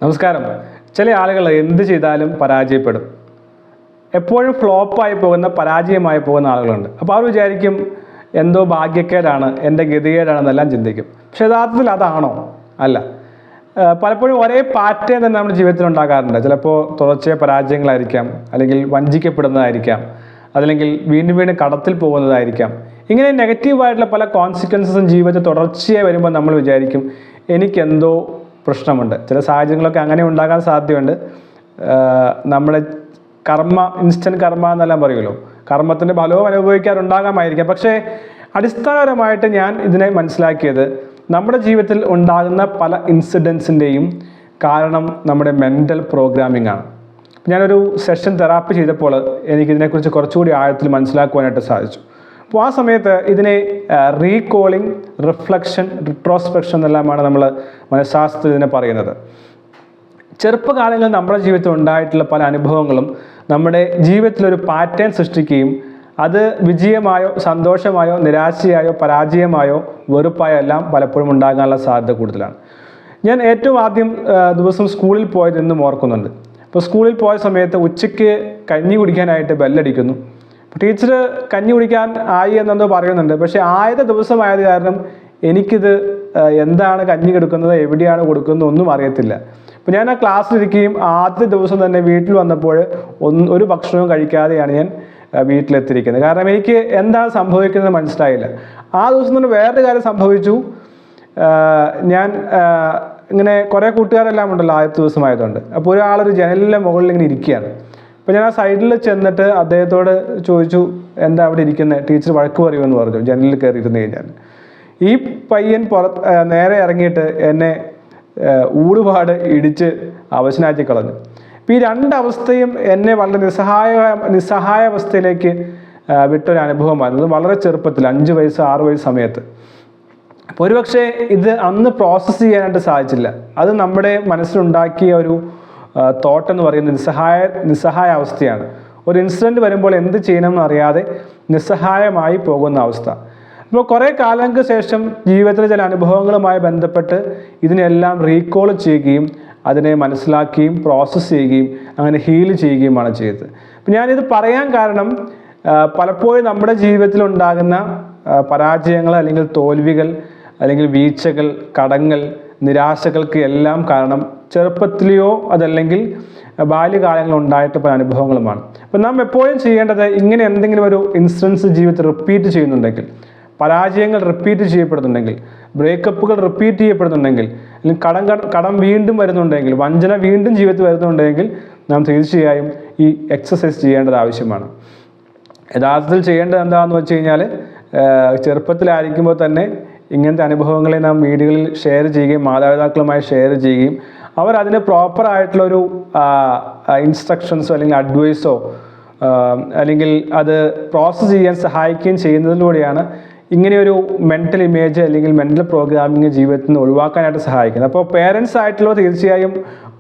നമസ്കാരം. ചില ആളുകൾ എന്ത് ചെയ്താലും പരാജയപ്പെടും. എപ്പോഴും ഫ്ലോപ്പായി പോകുന്ന, പരാജയമായി പോകുന്ന ആളുകളുണ്ട്. അപ്പോൾ അവർ വിചാരിക്കും എന്തോ ഭാഗ്യക്കേടാണ്, എൻ്റെ ഗതികേടാണെന്നെല്ലാം ചിന്തിക്കും. പക്ഷെ യഥാർത്ഥത്തിൽ അതാണോ? അല്ല. പലപ്പോഴും ഒരേ പാറ്റേൺ തന്നെ നമ്മുടെ ജീവിതത്തിൽ ഉണ്ടാകാറുണ്ട്. ചിലപ്പോൾ തുടർച്ചയായ പരാജയങ്ങളായിരിക്കാം, അല്ലെങ്കിൽ വഞ്ചിക്കപ്പെടുന്നതായിരിക്കാം, അതല്ലെങ്കിൽ വീണ്ടും വീണ്ടും കടത്തിൽ പോകുന്നതായിരിക്കാം. ഇങ്ങനെ നെഗറ്റീവായിട്ടുള്ള പല കോൺസിക്വൻസസും ജീവിതത്തിൽ തുടർച്ചയായി വരുമ്പോൾ നമ്മൾ വിചാരിക്കും എനിക്കെന്തോ പ്രശ്നമുണ്ട്. ചില സാഹചര്യങ്ങളൊക്കെ അങ്ങനെ ഉണ്ടാകാൻ സാധ്യതയുണ്ട്. നമ്മുടെ കർമ്മ, ഇൻസ്റ്റൻറ്റ് കർമ്മ എന്നെല്ലാം പറയുമല്ലോ, കർമ്മത്തിൻ്റെ ഫലവും അനുഭവിക്കാറുണ്ടാകാമായിരിക്കാം. പക്ഷേ അടിസ്ഥാനപരമായിട്ട് ഞാൻ ഇതിനെ മനസ്സിലാക്കിയത് നമ്മുടെ ജീവിതത്തിൽ ഉണ്ടാകുന്ന പല ഇൻസിഡൻസിൻ്റെയും കാരണം നമ്മുടെ മെൻ്റൽ പ്രോഗ്രാമിംഗ് ആണ്. ഞാനൊരു സെഷൻ തെറാപ്പി ചെയ്തപ്പോൾ എനിക്കിതിനെക്കുറിച്ച് കുറച്ചുകൂടി ആഴത്തിൽ മനസ്സിലാക്കുവാനായിട്ട് സാധിച്ചു. അപ്പോൾ ആ സമയത്ത് ഇതിനെ റീകോളിംഗ്, റിഫ്ലക്ഷൻ, റിട്രോസ്പെക്ഷൻ എന്നെല്ലാമാണ് നമ്മൾ മനഃശാസ്ത്രത്തിൽ ഇതിനെ പറയുന്നത്. ചെറുപ്പകാലങ്ങളിൽ നമ്മുടെ ജീവിതത്തിൽ ഉണ്ടായിട്ടുള്ള പല അനുഭവങ്ങളും നമ്മുടെ ജീവിതത്തിലൊരു പാറ്റേൺ സൃഷ്ടിക്കുകയും അത് വിജയമായോ സന്തോഷമായോ നിരാശയായോ പരാജയമായോ വെറുപ്പായോ എല്ലാം പലപ്പോഴും ഉണ്ടാകാനുള്ള സാധ്യത കൂടുതലാണ്. ഞാൻ ഏറ്റവും ആദ്യം ദിവസം സ്കൂളിൽ പോയത് എന്നും ഓർക്കുന്നുണ്ട്. അപ്പോൾ സ്കൂളിൽ പോയ സമയത്ത് ഉച്ചയ്ക്ക് കഞ്ഞി കുടിക്കാനായിട്ട് ബെല്ലടിക്കുന്നു. ടീച്ചർ കഞ്ഞി കുടിക്കാൻ ആയി എന്നെന്തോ പറയുന്നുണ്ട്. പക്ഷേ ആദ്യത്തെ ദിവസമായത് കാരണം എനിക്കിത് എന്താണ് കഞ്ഞി കൊടുക്കുന്നത്, എവിടെയാണ് കൊടുക്കുന്നത് ഒന്നും അറിയത്തില്ല. അപ്പോൾ ഞാൻ ആ ക്ലാസ്സിലിരിക്കുകയും ആദ്യത്തെ ദിവസം തന്നെ വീട്ടിൽ വന്നപ്പോൾ ഒരു ഭക്ഷണവും കഴിക്കാതെയാണ് ഞാൻ വീട്ടിലെത്തിയിരിക്കുന്നത്. കാരണം എനിക്ക് എന്താണ് സംഭവിക്കുന്നത് മനസ്സിലായില്ല. ആ ദിവസം തന്നെ വേറൊരു കാര്യം സംഭവിച്ചു. ഞാൻ ഇങ്ങനെ കുറേ കൂട്ടുകാരെല്ലാം ഉണ്ടല്ലോ ആദ്യത്തെ ദിവസമായതുകൊണ്ട്. അപ്പോൾ ഒരാളൊരു ജനലിൻ്റെ മുകളിൽ ഇങ്ങനെ ഇരിക്കുകയാണ്. അപ്പോൾ ഞാൻ ആ സൈഡിൽ ചെന്നിട്ട് അദ്ദേഹത്തോട് ചോദിച്ചു, എന്താ അവിടെ ഇരിക്കുന്നത്, ടീച്ചർ വഴക്ക് പറയുമെന്ന് പറഞ്ഞു ജനലിൽ കയറിയിരുന്നു കഴിഞ്ഞാൽ. ഈ പയ്യൻ നേരെ ഇറങ്ങിയിട്ട് എന്നെ ഊടുപാട് ഇടിച്ച് അവശനാക്കി കളഞ്ഞു. അപ്പോൾ ഈ രണ്ടവസ്ഥയും എന്നെ വളരെ നിസ്സഹായ അവസ്ഥയിലേക്ക് വിട്ടൊരു അനുഭവമായിരുന്നു. വളരെ ചെറുപ്പത്തിൽ 5 വയസ്സ് 6 വയസ്സ് സമയത്ത്. അപ്പോൾ ഒരുപക്ഷെ ഇത് അന്ന് പ്രോസസ്സ് ചെയ്യാനായിട്ട് സാധിച്ചില്ല. അത് നമ്മുടെ മനസ്സിലുണ്ടാക്കിയ ഒരു തോട്ട് എന്ന് പറയുന്നത് നിസ്സഹായ അവസ്ഥയാണ്. ഒരു ഇൻസിഡൻറ്റ് വരുമ്പോൾ എന്ത് ചെയ്യണമെന്ന് അറിയാതെ നിസ്സഹായമായി പോകുന്ന അവസ്ഥ. അപ്പോൾ കുറേ കാലങ്ങൾക്ക് ശേഷം ജീവിതത്തിലെ ചില അനുഭവങ്ങളുമായി ബന്ധപ്പെട്ട് ഇതിനെല്ലാം റീകോൾ ചെയ്യുകയും അതിനെ മനസ്സിലാക്കുകയും പ്രോസസ്സ് ചെയ്യുകയും അങ്ങനെ ഹീൽ ചെയ്യുകയുമാണ് ചെയ്തത്. അപ്പം ഞാനിത് പറയാൻ കാരണം പലപ്പോഴും നമ്മുടെ ജീവിതത്തിൽ ഉണ്ടാകുന്ന പരാജയങ്ങൾ അല്ലെങ്കിൽ തോൽവികൾ അല്ലെങ്കിൽ വീഴ്ചകൾ, കടങ്ങൾ, നിരാശകൾക്ക് എല്ലാം കാരണം ചെറുപ്പത്തിലെയോ അതല്ലെങ്കിൽ ബാല്യകാലങ്ങളിൽ ഉണ്ടായിട്ട് പല അനുഭവങ്ങളുമാണ്. അപ്പം നാം എപ്പോഴും ചെയ്യേണ്ടത് ഇങ്ങനെ എന്തെങ്കിലും ഒരു ഇൻസിഡൻസ് ജീവിതത്തിൽ റിപ്പീറ്റ് ചെയ്യുന്നുണ്ടെങ്കിൽ, പരാജയങ്ങൾ റിപ്പീറ്റ് ചെയ്യപ്പെടുന്നുണ്ടെങ്കിൽ, ബ്രേക്കപ്പുകൾ റിപ്പീറ്റ് ചെയ്യപ്പെടുന്നുണ്ടെങ്കിൽ, അല്ലെങ്കിൽ കടം വീണ്ടും വരുന്നുണ്ടെങ്കിൽ, വഞ്ചന വീണ്ടും ജീവിതത്തിൽ വരുന്നുണ്ടെങ്കിൽ നാം തീർച്ചയായും ഈ എക്സസൈസ് ചെയ്യേണ്ടത് ആവശ്യമാണ്. യഥാർത്ഥത്തിൽ ചെയ്യേണ്ടത് എന്താണെന്ന് വെച്ച് കഴിഞ്ഞാൽ ചെറുപ്പത്തിലായിരിക്കുമ്പോൾ തന്നെ ഇങ്ങനത്തെ അനുഭവങ്ങളെ നാം വീടുകളിൽ ഷെയർ ചെയ്യുകയും മാതാപിതാക്കളുമായി ഷെയർ ചെയ്യുകയും അവർ അതിന് പ്രോപ്പറായിട്ടുള്ളൊരു ഇൻസ്ട്രക്ഷൻസോ അല്ലെങ്കിൽ അഡ്വൈസോ അല്ലെങ്കിൽ അത് പ്രോസസ്സ് ചെയ്യാൻ സഹായിക്കുകയും ചെയ്യുന്നതിലൂടെയാണ് ഇങ്ങനെയൊരു മെൻ്റൽ ഇമേജ് അല്ലെങ്കിൽ മെൻ്റൽ പ്രോഗ്രാമിങ് ജീവിതത്തിൽ നിന്ന് ഒഴിവാക്കാനായിട്ട് സഹായിക്കുന്നത്. അപ്പോൾ പേരൻസ് ആയിട്ടുള്ളവർ തീർച്ചയായും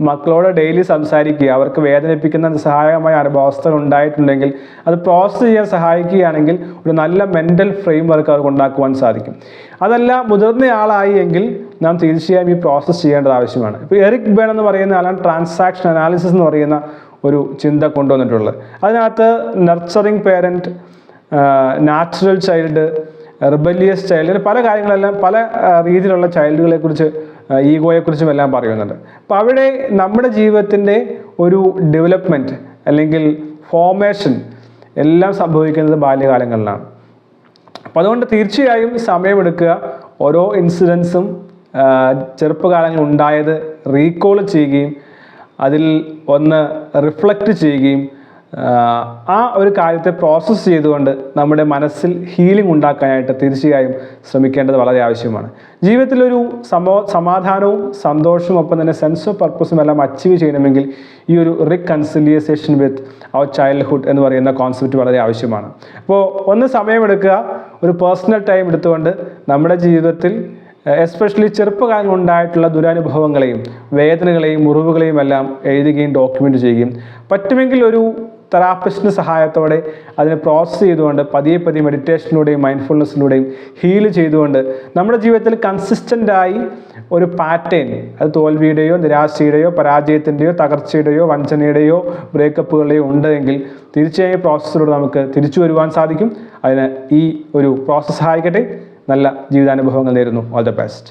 മക്കളോട് ഡെയിലി സംസാരിക്കുക. അവർക്ക് വേദനിപ്പിക്കുന്ന സഹായകമായ അനുഭവസ്ഥകൾ ഉണ്ടായിട്ടുണ്ടെങ്കിൽ അത് പ്രോസസ്സ് ചെയ്യാൻ സഹായിക്കുകയാണെങ്കിൽ ഒരു നല്ല മെൻ്റൽ ഫ്രെയിം വർക്ക് അവർക്ക് ഉണ്ടാക്കുവാൻ സാധിക്കും. അതല്ല മുതിർന്നയാളായി എങ്കിൽ നാം തീർച്ചയായും ഈ പ്രോസസ്സ് ചെയ്യേണ്ടത് ആവശ്യമാണ്. ഇപ്പോൾ എറിക് ബേൺ എന്ന് പറയുന്ന ആളാണ് ട്രാൻസാക്ഷൻ അനാലിസിസ് എന്ന് പറയുന്ന ഒരു ചിന്ത കൊണ്ടുവന്നിട്ടുള്ളത്. അതിനകത്ത് nurturing parent, natural child, rebellious child, പല കാര്യങ്ങളെല്ലാം പല രീതിയിലുള്ള ചൈൽഡുകളെ കുറിച്ച്, ഈഗോയെക്കുറിച്ചും എല്ലാം പറയുന്നുണ്ട്. അപ്പോൾ അവിടെ നമ്മുടെ ജീവിതത്തിൻ്റെ ഒരു ഡെവലപ്മെൻറ്റ് അല്ലെങ്കിൽ ഫോർമേഷൻ എല്ലാം സംഭവിക്കുന്നത് ബാല്യകാലങ്ങളിലാണ്. അപ്പോൾ അതുകൊണ്ട് തീർച്ചയായും സമയമെടുക്കുക. ഓരോ ഇൻസിഡൻസും ചെറുപ്പകാലങ്ങളിൽ ഉണ്ടായത് റീകോൾ ചെയ്യുകയും അതിൽ ഒന്ന് റിഫ്ലക്റ്റ് ചെയ്യുകയും ആ ഒരു കാര്യത്തെ പ്രോസസ്സ് ചെയ്തുകൊണ്ട് നമ്മുടെ മനസ്സിൽ ഹീലിംഗ് ഉണ്ടാക്കാനായിട്ട് തീർച്ചയായും ശ്രമിക്കേണ്ടത് വളരെ ആവശ്യമാണ്. ജീവിതത്തിലൊരു സമാധാനവും സന്തോഷവും ഒപ്പം തന്നെ സെൻസ് ഓഫ് പർപ്പസും എല്ലാം അച്ചീവ് ചെയ്യണമെങ്കിൽ ഈ ഒരു റീകൺസിലിയേഷൻ വിത്ത് അവർ ചൈൽഡ്ഹുഡ് എന്ന് പറയുന്ന കോൺസെപ്റ്റ് വളരെ ആവശ്യമാണ്. അപ്പോൾ ഒന്ന് സമയമെടുക്കുക, ഒരു പേഴ്സണൽ ടൈം എടുത്തുകൊണ്ട് നമ്മുടെ ജീവിതത്തിൽ എസ്പെഷ്യലി ചെറുപ്പകാലം ഉണ്ടായിട്ടുള്ള ദുരനുഭവങ്ങളെയും വേദനകളെയും മുറിവുകളെയും എല്ലാം എഴുതുകയും ഡോക്യുമെൻ്റ് ചെയ്യുകയും പറ്റുമെങ്കിൽ ഒരു തെറാപ്പിസ്റ്റിൻ്റെ സഹായത്തോടെ അതിനെ പ്രോസസ്സ് ചെയ്തുകൊണ്ട് പതിയെ പതിയെ മെഡിറ്റേഷനിലൂടെയും മൈൻഡ്ഫുൾനെസ്സിലൂടെയും ഹീൽ ചെയ്തുകൊണ്ട് നമ്മുടെ ജീവിതത്തിൽ കൺസിസ്റ്റൻ്റായി ഒരു പാറ്റേൺ, അത് തോൽവിയുടെയോ നിരാശയുടെയോ പരാജയത്തിൻ്റെയോ തകർച്ചയുടെയോ വഞ്ചനയുടെയോ ബ്രേക്കപ്പുകളുടെയോ ഉണ്ടെങ്കിൽ തീർച്ചയായും പ്രോസസ്സിലൂടെ നമുക്ക് തിരിച്ചു വരുവാൻ സാധിക്കും. അതിന് ഈ ഒരു പ്രോസസ്സ് സഹായിക്കട്ടെ. നല്ല ജീവിതാനുഭവങ്ങൾ നേരുന്നു. All the best.